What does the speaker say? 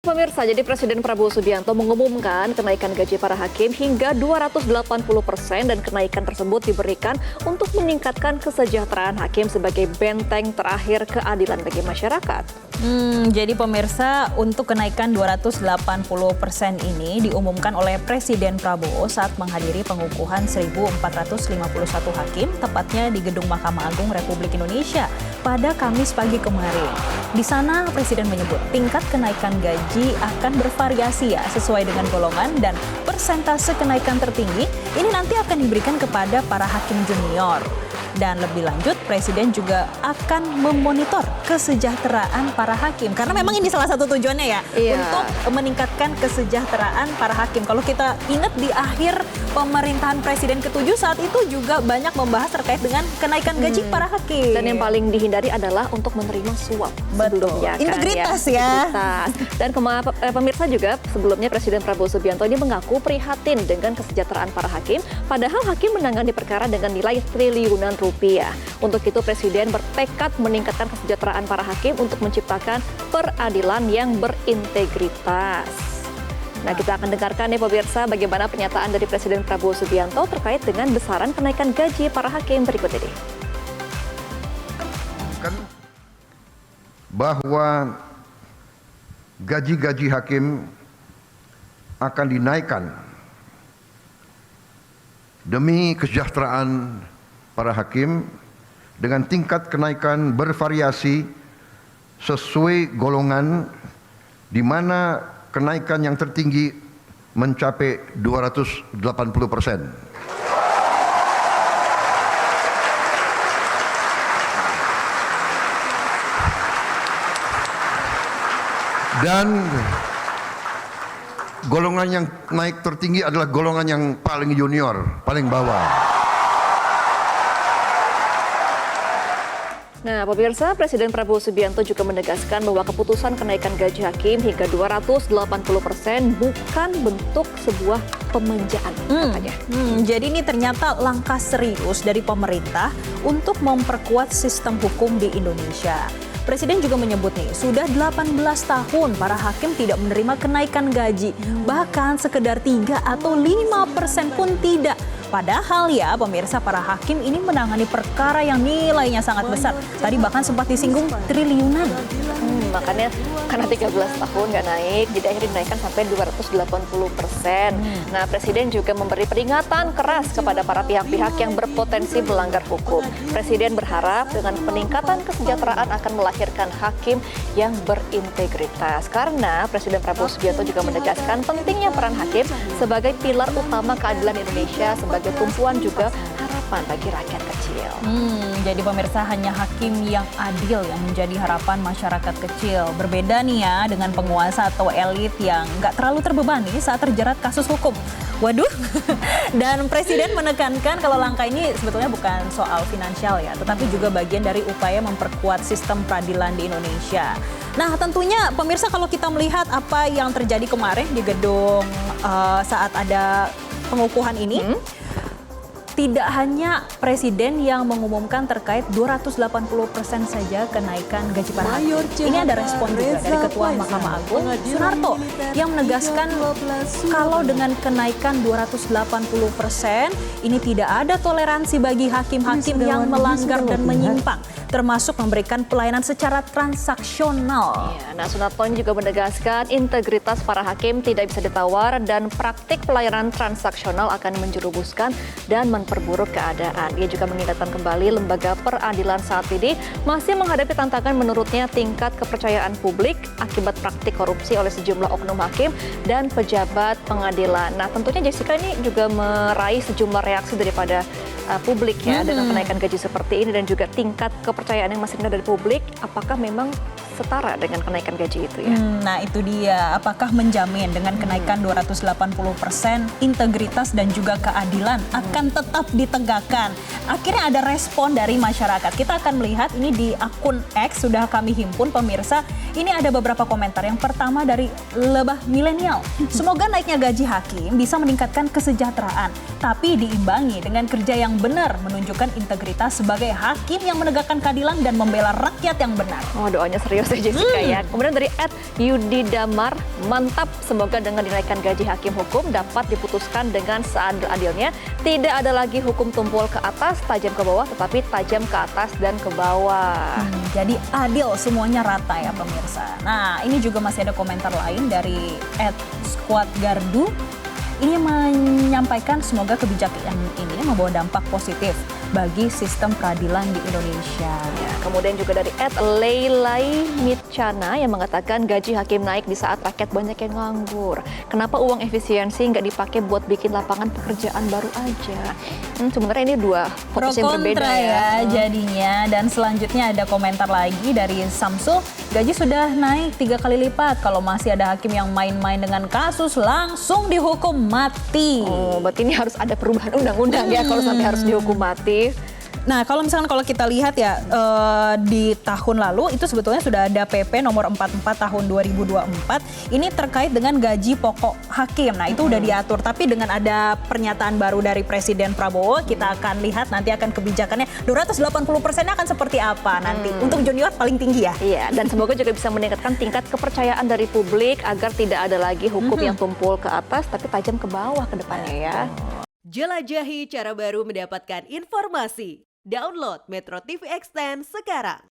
Pemirsa, jadi Presiden Prabowo Subianto mengumumkan kenaikan gaji para hakim hingga 280% dan kenaikan tersebut diberikan untuk meningkatkan kesejahteraan hakim sebagai benteng terakhir keadilan bagi masyarakat. Jadi pemirsa, untuk kenaikan 280% ini diumumkan oleh Presiden Prabowo saat menghadiri pengukuhan 1.451 hakim, tepatnya di Gedung Mahkamah Agung Republik Indonesia pada Kamis pagi kemarin. Di sana Presiden menyebut tingkat kenaikan gaji akan bervariasi ya sesuai dengan golongan dan persentase kenaikan tertinggi ini nanti akan diberikan kepada para hakim junior. Dan lebih lanjut, Presiden juga akan memonitor kesejahteraan para hakim. Karena memang ini salah satu tujuannya ya, untuk meningkatkan kesejahteraan para hakim. Kalau kita ingat di akhir pemerintahan Presiden ke-7 saat itu juga banyak membahas terkait dengan kenaikan gaji para hakim. Dan yang paling dihindari adalah untuk menerima suap sebelumnya. Integritas kan, ya. Integritas. Dan pemirsa juga sebelumnya Presiden Prabowo Subianto ini mengaku prihatin dengan kesejahteraan para hakim. Padahal hakim menangani perkara dengan nilai triliunan rupiah. Untuk itu Presiden bertekad meningkatkan kesejahteraan para hakim untuk menciptakan peradilan yang berintegritas. Nah, kita akan dengarkan nih pemirsa bagaimana pernyataan dari Presiden Prabowo Subianto terkait dengan besaran kenaikan gaji para hakim berikut ini. Bahwa gaji-gaji hakim akan dinaikkan demi kesejahteraan para hakim dengan tingkat kenaikan bervariasi sesuai golongan, di mana kenaikan yang tertinggi mencapai 280%. Dan golongan yang naik tertinggi adalah golongan yang paling junior, paling bawah. Nah, pemirsa, Presiden Prabowo Subianto juga menegaskan bahwa keputusan kenaikan gaji hakim hingga 280% bukan bentuk sebuah pemanjaan, katanya. Jadi ini ternyata langkah serius dari pemerintah untuk memperkuat sistem hukum di Indonesia. Presiden juga menyebut nih, sudah 18 tahun para hakim tidak menerima kenaikan gaji. Bahkan sekedar 3 atau 5% pun tidak. Padahal ya pemirsa, para hakim ini menangani perkara yang nilainya sangat besar. Tadi bahkan sempat disinggung triliunan. Makanya karena 13 tahun nggak naik, jadi akhirnya dinaikkan sampai 280%. Nah, Presiden juga memberi peringatan keras kepada para pihak-pihak yang berpotensi melanggar hukum. Presiden berharap dengan peningkatan kesejahteraan akan melahirkan hakim yang berintegritas. Karena Presiden Prabowo Subianto juga menegaskan pentingnya peran hakim sebagai pilar utama keadilan Indonesia, sebagai tumpuan juga harapan bagi rakyat kecil. Jadi pemirsa, hanya hakim yang adil yang menjadi harapan masyarakat kecil. Berbeda nih ya dengan penguasa atau elit yang nggak terlalu terbebani saat terjerat kasus hukum. Waduh. Dan Presiden menekankan kalau langkah ini sebetulnya bukan soal finansial ya, tetapi juga bagian dari upaya memperkuat sistem peradilan di Indonesia. Nah, tentunya pemirsa, kalau kita melihat apa yang terjadi kemarin di gedung saat ada pengukuhan ini, tidak hanya Presiden yang mengumumkan terkait 280% saja kenaikan gaji para hakim. Ini ada respon juga dari Ketua Mahkamah Agung, Sunarto, yang menegaskan kalau dengan kenaikan 280% ini tidak ada toleransi bagi hakim-hakim yang melanggar dan menyimpang, termasuk memberikan pelayanan secara transaksional. Nah, Sunarto juga menegaskan integritas para hakim tidak bisa ditawar dan praktik pelayanan transaksional akan menjerumuskan dan memperburuk keadaan. Ia juga mengingatkan kembali lembaga peradilan saat ini masih menghadapi tantangan menurutnya tingkat kepercayaan publik akibat praktik korupsi oleh sejumlah oknum hakim dan pejabat pengadilan. Nah, tentunya Jessica ini juga meraih sejumlah reaksi daripada publik ya dengan kenaikan gaji seperti ini dan juga tingkat kepercayaan yang masih rendah dari publik. Apakah memang setara dengan kenaikan gaji itu ya? Nah itu dia, apakah menjamin dengan kenaikan 280% integritas dan juga keadilan akan tetap ditegakkan? Akhirnya ada respon dari masyarakat. Kita akan melihat ini di akun X, sudah kami himpun pemirsa. Ini ada beberapa komentar. Yang pertama dari Lebah Milenial. Semoga naiknya gaji hakim bisa meningkatkan kesejahteraan, tapi diimbangi dengan kerja yang benar, menunjukkan integritas sebagai hakim yang menegakkan keadilan dan membela rakyat yang benar. Oh, doanya serius Jose Jessica ya. Kemudian dari Yudi Damar, mantap, semoga dengan dinaikkan gaji hakim hukum dapat diputuskan dengan seadil-adilnya. Tidak ada lagi hukum tumpul ke atas, tajam ke bawah, tetapi tajam ke atas dan ke bawah. Jadi adil, semuanya rata ya pemirsa. Nah, ini juga masih ada komentar lain dari @squadgardu. Ini menyampaikan semoga kebijakan ini membawa dampak positif bagi sistem peradilan di Indonesia. Ya, kemudian juga dari @leilai Mitchana yang mengatakan gaji hakim naik di saat rakyat banyak yang nganggur. Kenapa uang efisiensi nggak dipakai buat bikin lapangan pekerjaan baru aja? Sebenarnya ini dua fokus yang berbeda Pro kontra ya jadinya. Dan selanjutnya ada komentar lagi dari Samsul. Gaji sudah naik 3 kali lipat. Kalau masih ada hakim yang main-main dengan kasus, langsung dihukum mati. Oh, berarti ini harus ada perubahan undang-undang ya kalau sampai harus dihukum mati. Nah, kalau misalkan kalau kita lihat ya di tahun lalu itu sebetulnya sudah ada PP nomor 44 tahun 2024. Ini terkait dengan gaji pokok hakim. Nah, itu udah diatur. Tapi dengan ada pernyataan baru dari Presiden Prabowo, kita akan lihat nanti akan kebijakannya 280%-nya akan seperti apa nanti. Untuk junior paling tinggi ya. Iya, dan semoga juga bisa meningkatkan tingkat kepercayaan dari publik agar tidak ada lagi hukum yang tumpul ke atas tapi tajam ke bawah ke depannya ya. Jelajahi cara baru mendapatkan informasi. Download Metro TV Extend sekarang.